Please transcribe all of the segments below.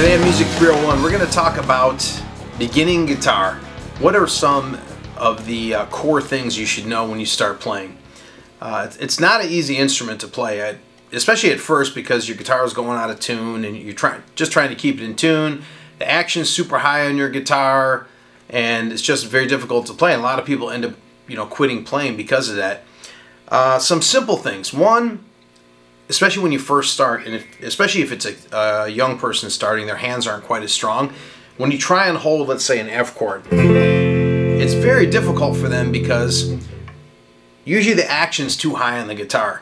Today on Music 301, we're going to talk about beginning guitar. What are some of the core things you should know when you start playing? It's not an easy instrument to play, especially at first, because your guitar is going out of tune and you're just trying to keep it in tune. The action's super high on your guitar, and it's just very difficult to play. And a lot of people end up, quitting playing because of that. Some simple things. One, especially when you first start, and especially if it's a young person starting, their hands aren't quite as strong. When you try and hold, let's say, an F chord, it's very difficult for them because usually the action's too high on the guitar.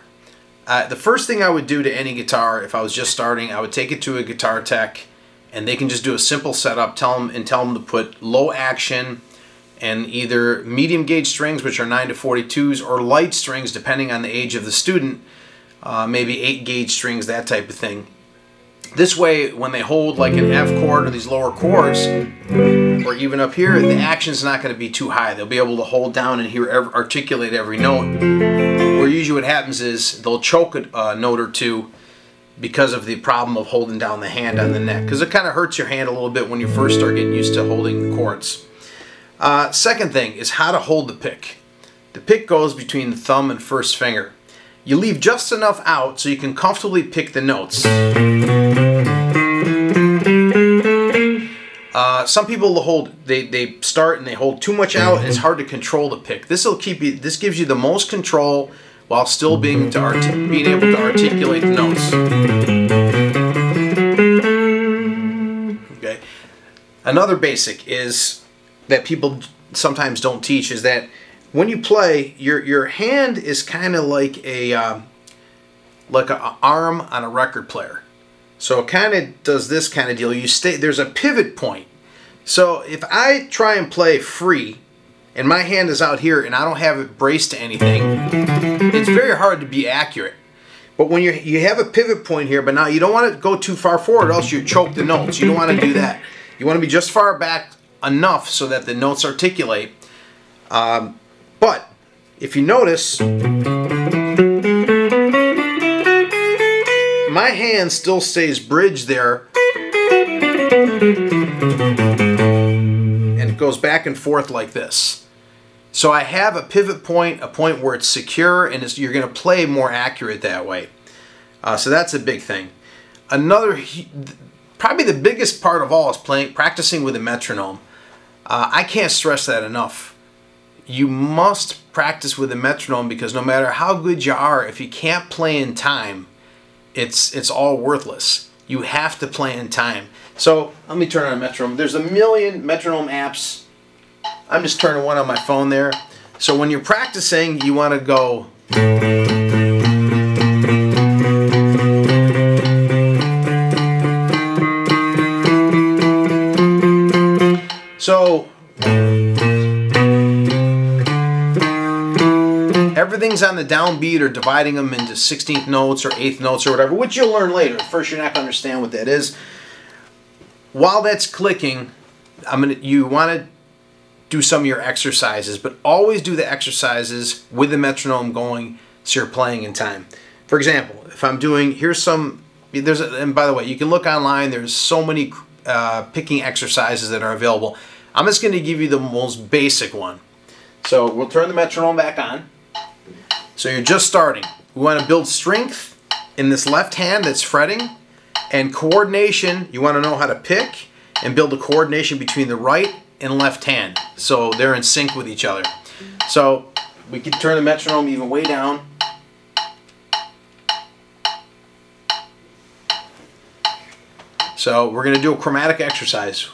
The first thing I would do to any guitar, if I was just starting, I would take it to a guitar tech, and they can just do a simple setup, tell them to put low action and either medium gauge strings, which are 9 to 42s, or light strings, depending on the age of the student, maybe 8 gauge strings, that type of thing. This way, when they hold like an F chord or these lower chords, or even up here, the action's not going to be too high. They'll be able to hold down and articulate every note. Where usually what happens is they'll choke a note or two because of the problem of holding down the hand on the neck, because it kind of hurts your hand a little bit when you first start getting used to holding the chords. Second thing is how to hold the pick. The pick goes between the thumb and first finger. You leave just enough out so you can comfortably pick the notes. Some people they start and they hold too much out, and it's hard to control the pick. This gives you the most control while still being able to articulate the notes. Okay. Another basic is that people sometimes don't teach is that when you play, your hand is kind of like an arm on a record player. So it kind of does this kind of deal. There's a pivot point. So if I try and play free, and my hand is out here and I don't have it braced to anything, it's very hard to be accurate. But when you have a pivot point here, but now you don't want to go too far forward, or else you choke the notes. You don't want to do that. You want to be just far back enough so that the notes articulate. But if you notice, my hand still stays bridged there, and it goes back and forth like this. So I have a pivot point, a point where it's secure, and you're going to play more accurate that way. So that's a big thing. Probably the biggest part of all is practicing with a metronome. I can't stress that enough. You must practice with a metronome, because no matter how good you are, if you can't play in time, it's all worthless. You have to play in time. So let me turn on a metronome. There's a million metronome apps. I'm just turning one on my phone there. So when you're practicing, you want to go. So everything's on the downbeat, or dividing them into 16th notes or 8th notes or whatever, which you'll learn later. At first, you're not going to understand what that is. While that's clicking, you want to do some of your exercises, but always do the exercises with the metronome going, so you're playing in time. For example, if I'm doing, and by the way, you can look online, there's so many picking exercises that are available. I'm just going to give you the most basic one. So we'll turn the metronome back on. So you're just starting. We want to build strength in this left hand that's fretting, and coordination. You want to know how to pick and build a coordination between the right and left hand, so they're in sync with each other. So we can turn the metronome even way down. So we're going to do a chromatic exercise.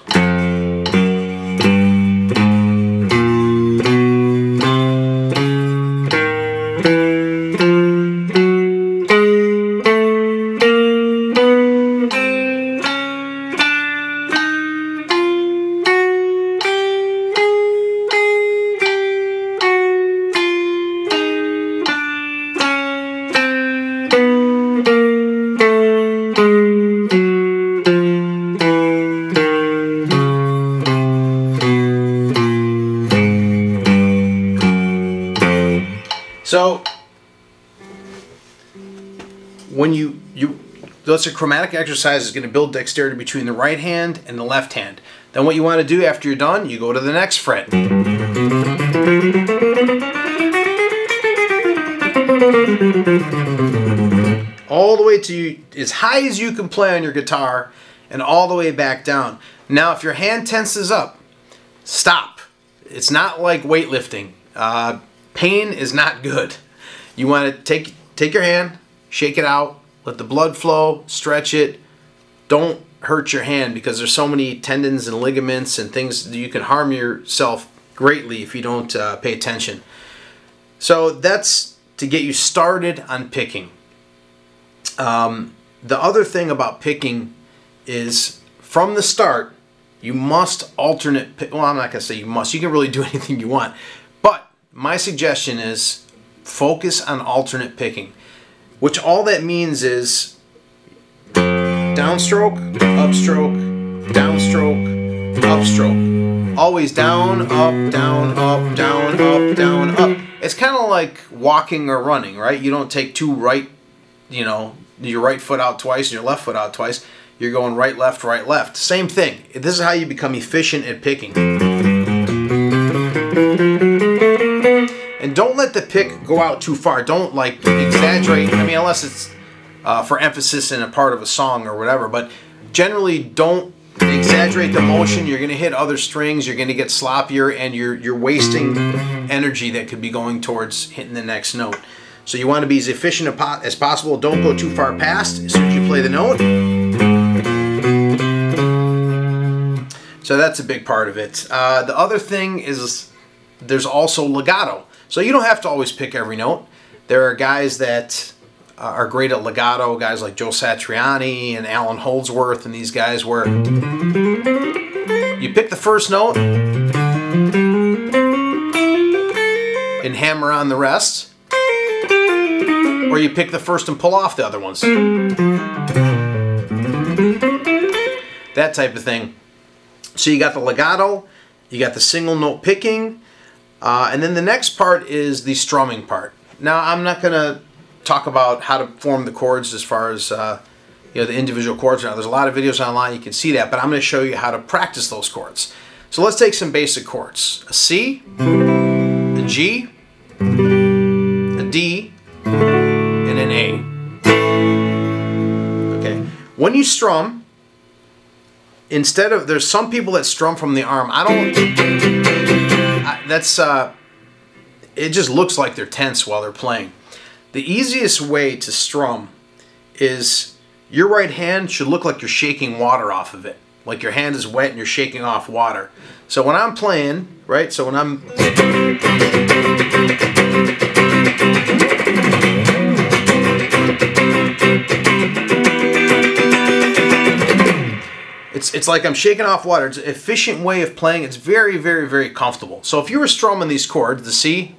So when that's a chromatic exercise. Is going to build dexterity between the right hand and the left hand. Then what you want to do after you're done, you go to the next fret. All the way to as high as you can play on your guitar and all the way back down. Now if your hand tenses up, stop. It's not like weightlifting. Pain is not good. You want to take your hand, shake it out, let the blood flow, stretch it. Don't hurt your hand because there's so many tendons and ligaments and things that you can harm yourself greatly if you don't pay attention. So that's to get you started on picking. The other thing about picking is from the start, you must alternate pick. Well, I'm not going to say you must. You can really do anything you want. But my suggestion is focus on alternate picking, which all that means is downstroke, upstroke, downstroke, upstroke. Always down, up, down, up, down, up, down, up. It's kind of like walking or running, right? You don't take two right, you know, your right foot out twice and your left foot out twice. You're going right, left, right, left. Same thing. This is how you become efficient at picking. And don't let the pick go out too far. Don't like exaggerate. I mean, unless it's for emphasis in a part of a song or whatever. But generally, don't exaggerate the motion. You're going to hit other strings. You're going to get sloppier, and you're wasting energy that could be going towards hitting the next note. So you want to be as efficient as possible. Don't go too far past as soon as you play the note. So that's a big part of it. The other thing is there's also legato. So you don't have to always pick every note. There are guys that are great at legato, guys like Joe Satriani and Alan Holdsworth and these guys where you pick the first note and hammer on the rest, or you pick the first and pull off the other ones. That type of thing. So you got the legato, you got the single note picking, and then the next part is the strumming part. Now I'm not going to talk about how to form the chords as far as the individual chords. Now there's a lot of videos online, you can see that, but I'm going to show you how to practice those chords. So let's take some basic chords. A C, a G, a D, and an A. Okay. When you strum, instead of, there's some people that strum from the arm. It just looks like they're tense while they're playing. The easiest way to strum is your right hand should look like you're shaking water off of it. Like your hand is wet and you're shaking off water. So when I'm playing, right, so when I'm... It's like I'm shaking off water. It's an efficient way of playing. It's very, very, very comfortable. So if you were strumming these chords, the C,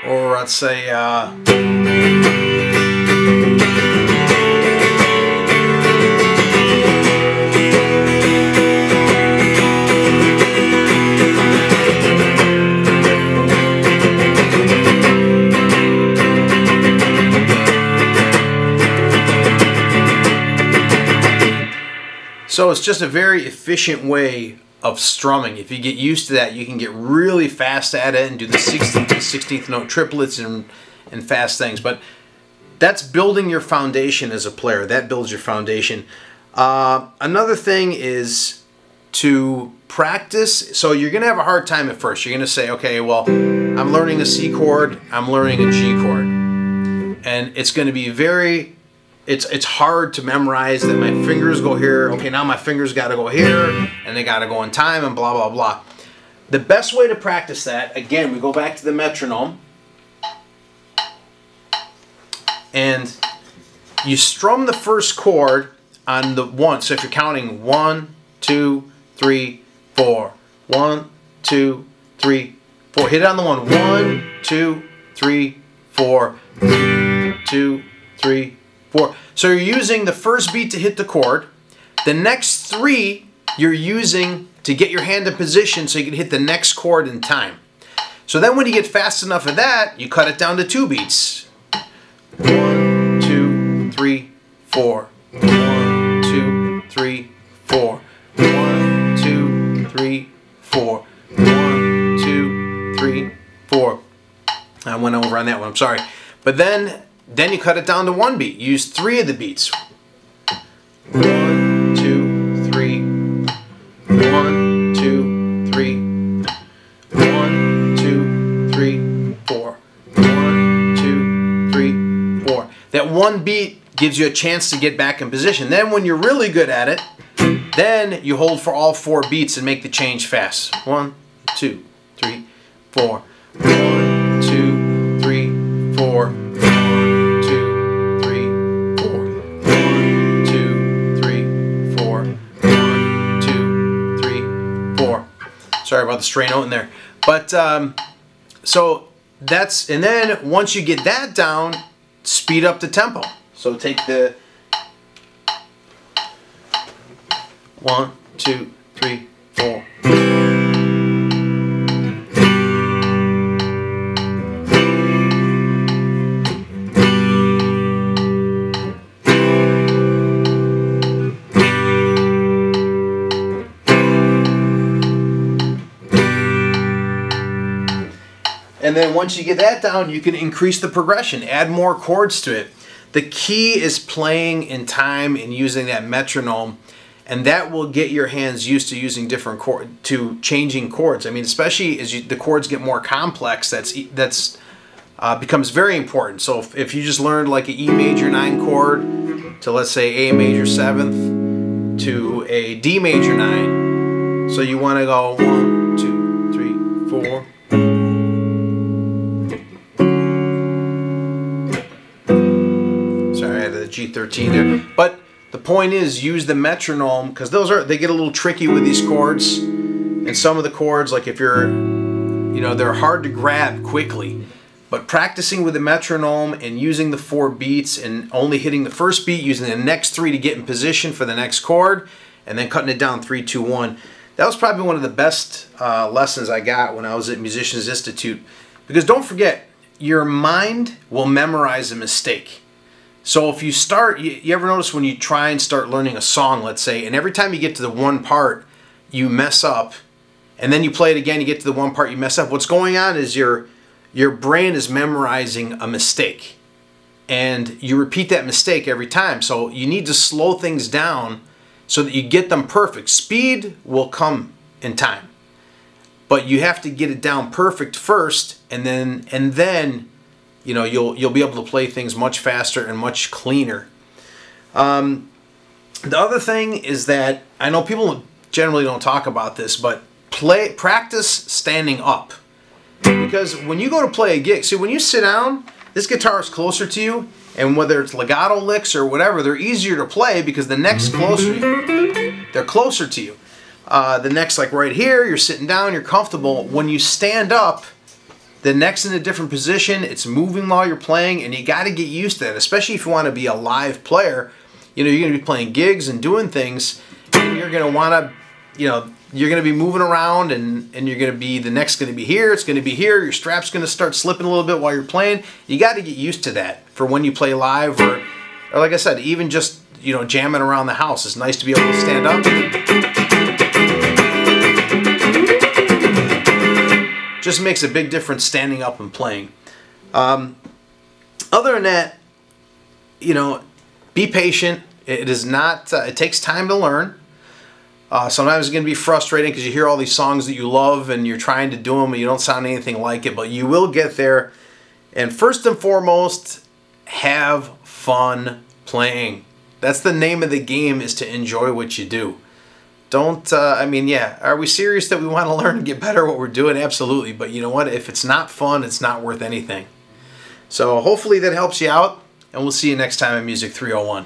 or let's say so it's just a very efficient way of strumming. If you get used to that, you can get really fast at it and do the 16th and 16th note triplets and fast things. But that's building your foundation as a player. That builds your foundation. Another thing is to practice. So you're going to have a hard time at first. You're going to say, okay, well, I'm learning a C chord, I'm learning a G chord. And it's going to be very... It's hard to memorize that my fingers go here. Okay, now my fingers got to go here, and they got to go in time, and blah, blah, blah. The best way to practice that, again, we go back to the metronome, and you strum the first chord on the one. So if you're counting 1, 2, 3, 4, 1, 2, 3, 4. Hit it on the 1. 1, 2, 3, 4. 2, 3, 4. So you're using the first beat to hit the chord. The next 3 you're using to get your hand in position so you can hit the next chord in time. So then when you get fast enough of that, you cut it down to 2 beats. 1, 2, 3, 4. 1, 2, 3, 4. 1, 2, 3, 4. 1, 2, 3, 4. I went over on that one, I'm sorry. But then you cut it down to 1 beat. You use 3 of the beats. 1, 2, 3. 1, 2, 3. 1, 2, 3, 4. 1, 2, 3, 4. That 1 beat gives you a chance to get back in position. Then when you're really good at it, then you hold for all 4 beats and make the change fast. 1, 2, 3, 4. 1, 2, 3, 4. 1, 2, 3, 4. 1, 2, 3, 4. 1, 2, 3, 4. Sorry about the stray note in there. But so that's, and then once you get that down, speed up the tempo. So take the 1, 2, 3, 4. And then once you get that down, you can increase the progression, add more chords to it. The key is playing in time and using that metronome, and that will get your hands used to using different chords, to changing chords. I mean, especially as the chords get more complex, that's becomes very important. So if you just learned like an E major 9 chord to, let's say, A major 7th to a D major 9, so you want to go 1, 2, 3, 4. G13 there, but the point is use the metronome, because they get a little tricky with these chords, and some of the chords, like if you're, you know, they're hard to grab quickly, but practicing with the metronome and using the 4 beats and only hitting the first beat, using the next 3 to get in position for the next chord, and then cutting it down 3, 2, 1. That was probably one of the best lessons I got when I was at Musicians Institute, because don't forget, your mind will memorize a mistake. So if you start, you ever notice when you try and start learning a song, let's say, and every time you get to the one part, you mess up, and then you play it again, you get to the one part, you mess up. What's going on is your brain is memorizing a mistake, and you repeat that mistake every time. So you need to slow things down so that you get them perfect. Speed will come in time, but you have to get it down perfect first, and then you know, you'll be able to play things much faster and much cleaner. The other thing is that I know people generally don't talk about this, but practice standing up, because when you go to play a gig, see, when you sit down, this guitar is closer to you, and whether it's legato licks or whatever, they're easier to play because the neck's closer. They're closer to you. The neck's like right here. You're sitting down. You're comfortable. When you stand up, the neck's in a different position, it's moving while you're playing, and you got to get used to that, especially if you want to be a live player. You know, you're going to be playing gigs and doing things, and you're going to want to, you know, you're going to be moving around, and you're going to be, the neck's going to be here, it's going to be here, your strap's going to start slipping a little bit while you're playing. You got to get used to that for when you play live, or like I said, even just, you know, jamming around the house. It's nice to be able to stand up. Just makes a big difference standing up and playing. Other than that, you know, be patient. It is not, it takes time to learn. Sometimes it's going to be frustrating because you hear all these songs that you love and you're trying to do them and you don't sound anything like it, but you will get there. And first and foremost, have fun playing. That's the name of the game, is to enjoy what you do. Don't, I mean, yeah, are we serious that we want to learn and get better at what we're doing? Absolutely. But you know what? If it's not fun, it's not worth anything. So hopefully that helps you out, and we'll see you next time at Music 301.